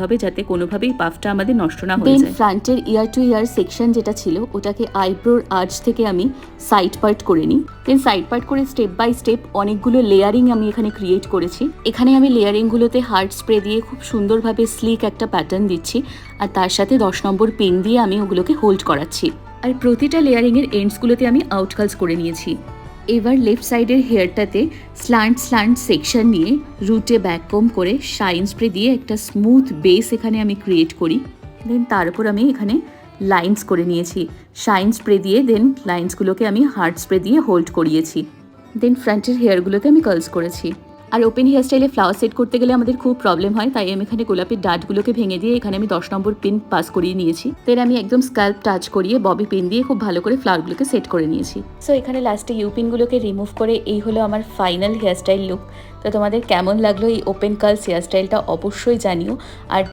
হবে যাতে কোনোভাবেই পাফটা আমাদের নষ্ট না হয়ে যায়। ফ্রন্টের ইয়ার টু ইয়ার সেকশন যেটা ছিল ওটাকে আইব্রোর আর্চ থেকে আমি সাইড পার্ট করে নিই। দেন সাইড পার্ট করে স্টেপ বাই স্টেপ অনেকগুলো লেয়ারিং আমি এখানে ক্রিয়েট করেছি। এখানে আমি লেয়ারিংগুলোতে হার্ড স্প্রে দিয়ে খুব সুন্দরভাবে স্লিক একটা প্যাটার্ন দিচ্ছি, আর তার সাথে 10 নম্বর পেন দিয়ে আমি ওগুলোকে হোল্ড করাচ্ছি। আর প্রতিটা লেয়ারিংয়ের এন্ডসগুলোতে আমি আউটকালস করে নিয়েছি। এবার লেফট সাইডের হেয়ারটাতে স্ল্যান্ট সেকশন নিয়ে রুটে ব্যাককম করে শাইন স্প্রে দিয়ে একটা স্মুথ বেস এখানে আমি ক্রিয়েট করি। দেন তার উপর আমি এখানে লাইন্স করে নিয়েছি শাইন স্প্রে দিয়ে। দেন লাইন্সগুলোকে আমি হার্ড স্প্রে দিয়ে হোল্ড করিয়েছি। দেন ফ্রন্টের হেয়ারগুলোতে আমি কার্লস করেছি। আর ওপেন হেয়ার স্টাইলে ফ্লাওয়ার সেট করতে গেলে আমাদের খুব প্রবলেম হয়, তাই আমি এখানে গোলাপের ডাটগুলোকে ভেঙে দিয়ে এখানে আমি 10 নম্বর পিন পাস করিয়ে নিয়েছি। দেন আমি একদম স্ক্যাল্প টাচ করিয়ে ববি পিন দিয়ে খুব ভালো করে ফ্লাওয়ারগুলোকে সেট করে নিয়েছি। সো এখানে লাস্টে ইউ পিনগুলোকে রিমুভ করে এই হলো আমার ফাইনাল হেয়ার স্টাইল লুক। তো তোমাদের কেমন লাগলো এই ওপেন কার্লস হেয়ার স্টাইলটা অবশ্যই জানিও। আর